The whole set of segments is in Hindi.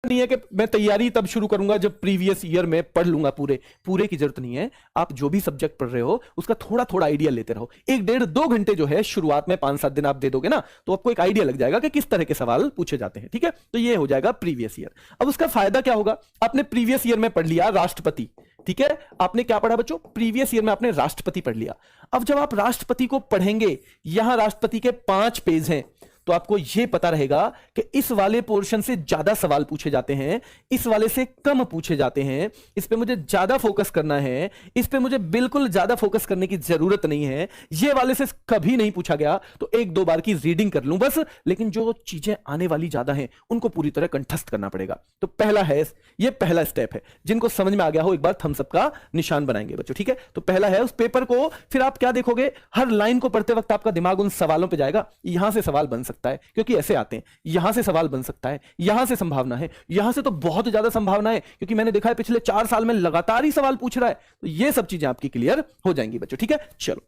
नहीं है कि मैं तैयारी तब शुरू करूंगा जब प्रीवियस ईयर में पढ़ लूंगा, पूरे की जरूरत नहीं है। आप जो भी सब्जेक्ट पढ़ रहे हो उसका थोड़ा थोड़ा आइडिया लेते रहो। 1-1.5-2 घंटे जो है शुरुआत में 5-7 दिन आप दे दोगे ना, तो आपको एक आइडिया लग जाएगा कि किस तरह के सवाल पूछे जाते हैं। ठीक है, तो ये हो जाएगा प्रीवियस ईयर। अब उसका फायदा क्या होगा, आपने प्रीवियस ईयर में पढ़ लिया राष्ट्रपति। ठीक है, आपने क्या पढ़ा बच्चों, प्रीवियस ईयर में आपने राष्ट्रपति पढ़ लिया। अब जब आप राष्ट्रपति को पढ़ेंगे, यहां राष्ट्रपति के 5 पेज हैं, तो आपको यह पता रहेगा कि इस वाले पोर्शन से ज्यादा सवाल पूछे जाते हैं, इस वाले से कम पूछे जाते हैं, इस पे मुझे ज्यादा फोकस करना है, इस पे मुझे बिल्कुल ज्यादा फोकस करने की जरूरत नहीं है, ये वाले से कभी नहीं पूछा गया तो 1-2 बार की रीडिंग कर लूं बस, लेकिन जो चीजें आने वाली ज्यादा हैं उनको पूरी तरह कंठस्थ करना पड़ेगा। तो पहला है, ये पहला स्टेप है। जिनको समझ में आ गया हो एक बार थम्स अप का निशान बनाएंगे बच्चों। ठीक है, तो पहला है उस पेपर को, फिर आप क्या देखोगे, हर लाइन को पढ़ते वक्त आपका दिमाग उन सवालों पर जाएगा, यहां से सवाल बन सकता है क्योंकि ऐसे आते हैं, यहां से सवाल बन सकता है, यहां से संभावना है, यहां से तो बहुत ज्यादा संभावना है क्योंकि मैंने देखा है पिछले 4 साल में लगातार ही सवाल पूछ रहा है। तो ये सब चीजें आपकी क्लियर हो जाएंगी बच्चों। ठीक है, चलो,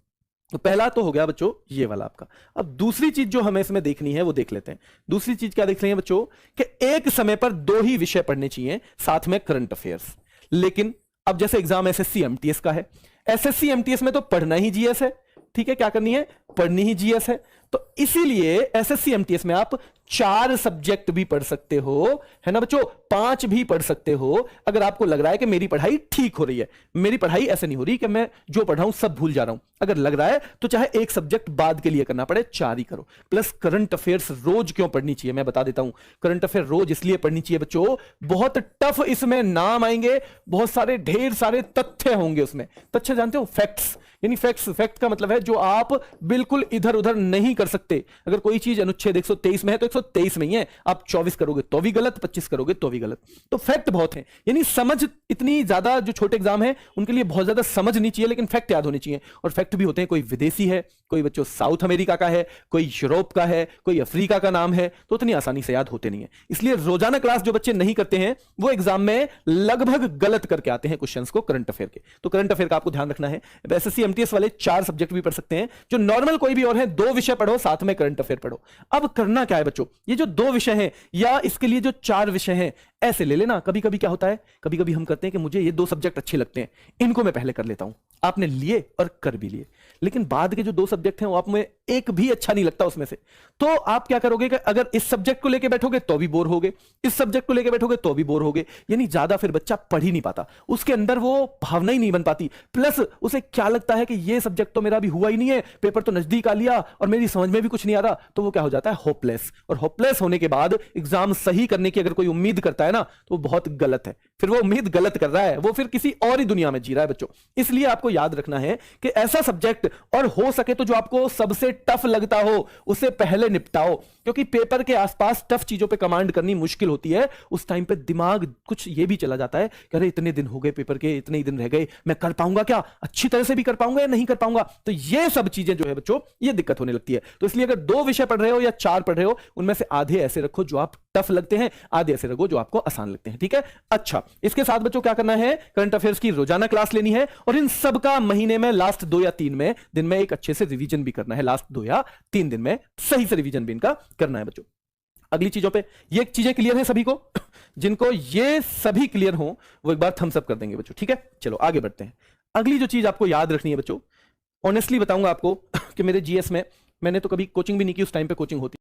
तो पहला तो हो गया बच्चों ये वाला आपका। अब दूसरी चीज जो हमें इसमें देखनी है वो देख लेते हैं। दूसरी चीज क्या देख रहे हैं बच्चों, कि एक समय पर 2 ही विषय पढ़ने चाहिए, साथ में करंट अफेयर्स। लेकिन अब जैसे एग्जाम एसएससी एमटीएस का है, एसएससी एमटीएस में तो पढ़ना ही जीएस है। ठीक है, क्या करनी है, पढ़नी ही जीएस है। तो इसीलिए एसएससी एमटीएस में आप 4 सब्जेक्ट भी पढ़ सकते हो, है ना बच्चों, 5 भी पढ़ सकते हो। अगर आपको लग रहा है कि मेरी पढ़ाई ठीक हो रही है, मेरी पढ़ाई ऐसे नहीं हो रही कि मैं जो पढ़ रहा हूं सब भूल जा रहा हूं, अगर लग रहा है तो चाहे एक सब्जेक्ट बाद के लिए करना पड़े 4 ही करो। प्लस करंट अफेयर्स रोज क्यों पढ़नी चाहिए मैं बता देता हूं। करंट अफेयर रोज इसलिए पढ़नी चाहिए बच्चों, बहुत टफ इसमें नाम आएंगे, बहुत सारे ढेर सारे तथ्य होंगे उसमें। तथ्य जानते हो, फैक्ट्स, यानी फैक्ट्स, फैक्ट का मतलब है जो आप बिल्कुल इधर उधर नहीं कर सकते। अगर कोई चीज अनुच्छेद 123 में है तो 123 में ही है, आप 24 करोगे तो भी गलत, 25 करोगे तो भी गलत। तो फैक्ट बहुत है, यानी समझ इतनी ज्यादा, जो छोटे एग्जाम है उनके लिए बहुत ज्यादा समझ नहीं चाहिए, लेकिन फैक्ट याद होने चाहिए। और फैक्ट भी होते हैं, कोई विदेशी है, कोई बच्चों साउथ अमेरिका का है, कोई यूरोप का है, कोई अफ्रीका का नाम है, तो उतनी आसानी से याद होते नहीं है। इसलिए रोजाना क्लास जो बच्चे नहीं करते हैं वो एग्जाम में लगभग गलत करके आते हैं क्वेश्चंस को करंट अफेयर के। तो करंट अफेयर का आपको ध्यान रखना है। एसएससी एमटीएस वाले 4 सब्जेक्ट भी पढ़ सकते हैं, जो नॉर्मल कोई भी और है 2 विषय पढ़ो, साथ में करंट अफेयर पढ़ो। अब करना क्या है बच्चों, ये जो 2 विषय हैं या इसके लिए जो 4 विषय हैं ऐसे ले लेना। कभी कभी क्या होता है, कभी कभी हम करते हैं कि मुझे ये 2 सब्जेक्ट अच्छे लगते हैं, इनको मैं पहले कर लेता हूं। आपने लिए और कर भी लिए, लेकिन बाद के जो 2 सब्जेक्ट हैं वो आप में एक भी अच्छा नहीं लगता उसमें से, तो आप क्या करोगे कि अगर इस सब्जेक्ट को लेके बैठोगे तो भी बोर होगे, इस सब्जेक्ट को लेके बैठोगे तो भी बोर होगे, यानी ज्यादा फिर बच्चा पढ़ ही नहीं पाता, उसके अंदर वो भावना ही नहीं बन पाती। प्लस उसे क्या लगता है कि ये सब्जेक्ट तो मेरा अभी हुआ ही नहीं है, पेपर तो नजदीक आ लिया और मेरी समझ में भी कुछ नहीं आ रहा, तो वो क्या हो जाता है, होपलेस। और होपलेस होने के बाद एग्जाम सही करने की अगर कोई उम्मीद करता है ना, तो वो बहुत गलत है। फिर वो उम्मीद गलत कर रहा है, वो फिर किसी और ही दुनिया में जी रहा है बच्चों। इसलिए आपको याद रखना है कि ऐसा सब्जेक्ट, और हो सके तो जो आपको सबसे टफ लगता हो उसे पहले निपटाओ, क्योंकि पेपर के आसपास टफ चीजों पे कमांड करनी मुश्किल होती है। उस टाइम पे दिमाग कुछ ये भी चला जाता है कि अरे इतने दिन हो गए पेपर के, इतने ही दिन रह गए, मैं कर पाऊंगा क्या, अच्छी तरह से भी कर पाऊंगा या नहीं कर पाऊंगा। तो ये सब चीजें जो है बच्चों, ये दिक्कत होने लगती है। तो इसलिए अगर 2 विषय पढ़ रहे हो या 4 पढ़ रहे हो, उनमें से आधे ऐसे रखो जो आप टफ लगते हैं, आधे ऐसे रखो जो आपको आसान लगते हैं। ठीक है, अच्छा, इसके साथ बच्चों क्या करना है, करंट अफेयर्स की रोजाना क्लास लेनी है, और इन सब का महीने में लास्ट 2 या 3 में दिन में एक अच्छे से रिवीजन भी करना है। लास्ट 2 या 3 दिन में सही से रिवीजन भी इनका करना है बच्चों। अगली चीजों पे ये चीजें क्लियर है सभी को, जिनको ये सभी क्लियर हो वो एक बार थम्स अप कर देंगे बच्चों। ठीक है, चलो आगे बढ़ते हैं। अगली जो चीज आपको याद रखनी है बच्चों, ऑनेस्टली बताऊंगा आपको कि मेरे जीएस में मैंने तो कभी कोचिंग भी नहीं की, उस टाइम पे कोचिंग होती